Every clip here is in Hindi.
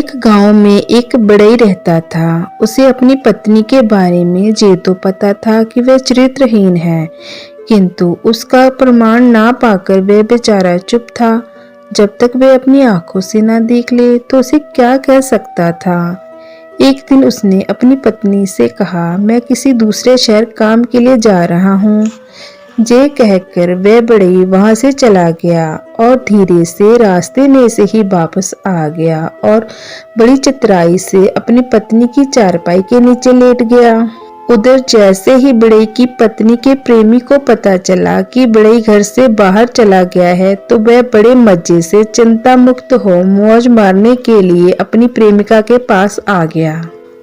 एक गांव में एक बढ़ई रहता था। उसे अपनी पत्नी के बारे में ये तो पता था कि वह चरित्रहीन है, किंतु उसका प्रमाण ना पाकर वह बेचारा चुप था। जब तक वह अपनी आंखों से ना देख ले तो उसे क्या कह सकता था। एक दिन उसने अपनी पत्नी से कहा, मैं किसी दूसरे शहर काम के लिए जा रहा हूँ। ये कहकर वह बढ़ई वहां से चला गया और धीरे से रास्ते में से ही वापस आ गया और बड़ी चतुराई से अपनी पत्नी की चारपाई के नीचे लेट गया। उधर जैसे ही बढ़ई की पत्नी के प्रेमी को पता चला कि बढ़ई घर से बाहर चला गया है तो वह बड़े मजे से चिंता मुक्त हो मौज मारने के लिए अपनी प्रेमिका के पास आ गया।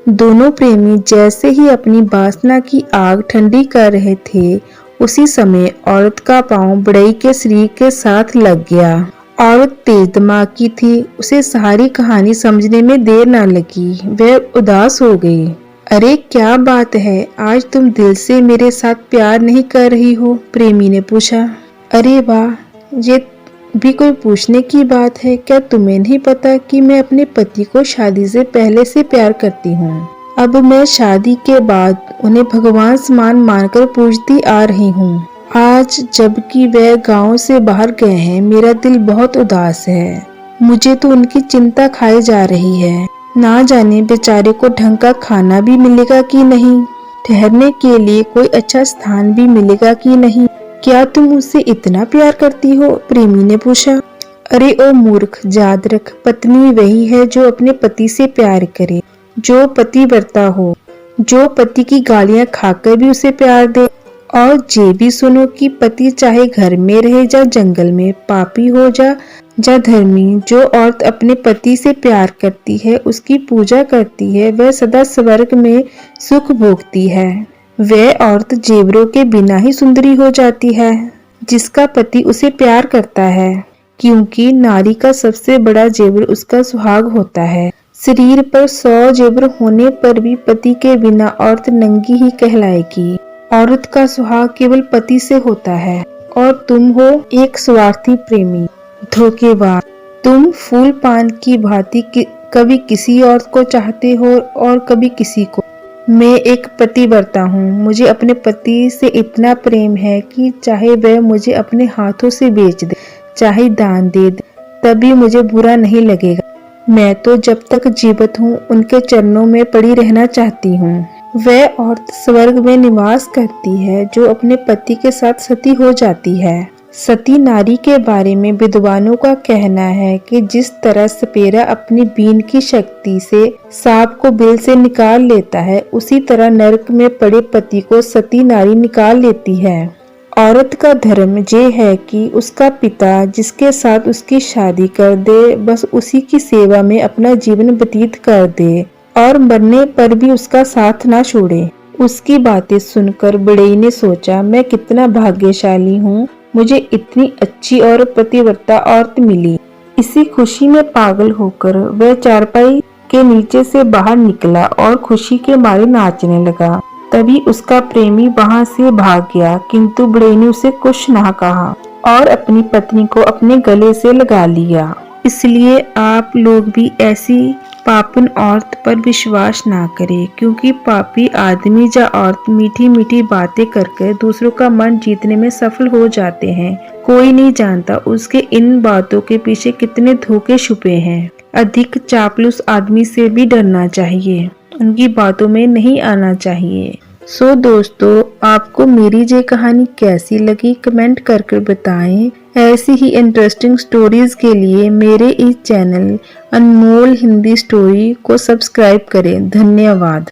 दोनों प्रेमी जैसे ही अपनी वासना की आग ठंडी कर रहे थे, उसी समय औरत का पांव बढ़ई के शरीर के साथ लग गया। औरत तेज दिमाग की थी, उसे सारी कहानी समझने में देर न लगी। वह उदास हो गई। अरे क्या बात है, आज तुम दिल से मेरे साथ प्यार नहीं कर रही हो? प्रेमी ने पूछा। अरे वाह, ये भी कोई पूछने की बात है? क्या तुम्हें नहीं पता कि मैं अपने पति को शादी से पहले से प्यार करती हूँ? अब मैं शादी के बाद उन्हें भगवान समान मानकर पूजती आ रही हूँ। आज जबकि वह गांव से बाहर गए हैं, मेरा दिल बहुत उदास है। मुझे तो उनकी चिंता खाई जा रही है। ना जाने बेचारे को ढंग का खाना भी मिलेगा कि नहीं, ठहरने के लिए कोई अच्छा स्थान भी मिलेगा कि नहीं। क्या तुम उससे इतना प्यार करती हो? प्रेमी ने पूछा। अरे ओ मूर्ख, याद रख, पत्नी वही है जो अपने पति से प्यार करे, जो पतिव्रता हो, जो पति की गालियां खाकर भी उसे प्यार दे। और ये भी सुनो कि पति चाहे घर में रहे या जंगल में, पापी हो जा धर्मी, जो औरत अपने पति से प्यार करती है, उसकी पूजा करती है, वह सदा स्वर्ग में सुख भोगती है। वह औरत जेवरों के बिना ही सुंदरी हो जाती है जिसका पति उसे प्यार करता है, क्योंकि नारी का सबसे बड़ा जेवर उसका सुहाग होता है। शरीर पर 100 जेवर होने पर भी पति के बिना औरत नंगी ही कहलाएगी। औरत का सुहाग केवल पति से होता है। और तुम हो एक स्वार्थी प्रेमी, धोखेबाज। तुम फूल पान की भांति कभी किसी औरत को चाहते हो और कभी किसी को। मैं एक पतिव्रता हूँ। मुझे अपने पति से इतना प्रेम है कि चाहे वह मुझे अपने हाथों से बेच दे, चाहे दान दे दे, तभी मुझे बुरा नहीं लगेगा। मैं तो जब तक जीवित हूँ उनके चरणों में पड़ी रहना चाहती हूँ। वह औरत स्वर्ग में निवास करती है जो अपने पति के साथ सती हो जाती है। सती नारी के बारे में विद्वानों का कहना है कि जिस तरह सपेरा अपनी बीन की शक्ति से सांप को बिल से निकाल लेता है, उसी तरह नरक में पड़े पति को सती नारी निकाल लेती है। औरत का धर्म ये है कि उसका पिता जिसके साथ उसकी शादी कर दे, बस उसी की सेवा में अपना जीवन व्यतीत कर दे और मरने पर भी उसका साथ ना छोड़े। उसकी बातें सुनकर बढ़ई ने सोचा, मैं कितना भाग्यशाली हूँ, मुझे इतनी अच्छी और पतिव्रता औरत मिली। इसी खुशी में पागल होकर वह चारपाई के नीचे से बाहर निकला और खुशी के मारे नाचने लगा। तभी उसका प्रेमी वहां से भाग गया, किंतु बढ़ई ने उसे कुछ ना कहा और अपनी पत्नी को अपने गले से लगा लिया। इसलिए आप लोग भी ऐसी पापन औरत पर विश्वास ना करें, क्योंकि पापी आदमी या औरत मीठी मीठी बातें करके दूसरों का मन जीतने में सफल हो जाते हैं। कोई नहीं जानता उसके इन बातों के पीछे कितने धोखे छुपे हैं। अधिक चापलूस आदमी से भी डरना चाहिए, उनकी बातों में नहीं आना चाहिए। सो दोस्तों, आपको मेरी ये कहानी कैसी लगी कमेंट करके बताएं। ऐसी ही इंटरेस्टिंग स्टोरीज के लिए मेरे इस चैनल अनमोल हिंदी स्टोरी को सब्सक्राइब करें। धन्यवाद।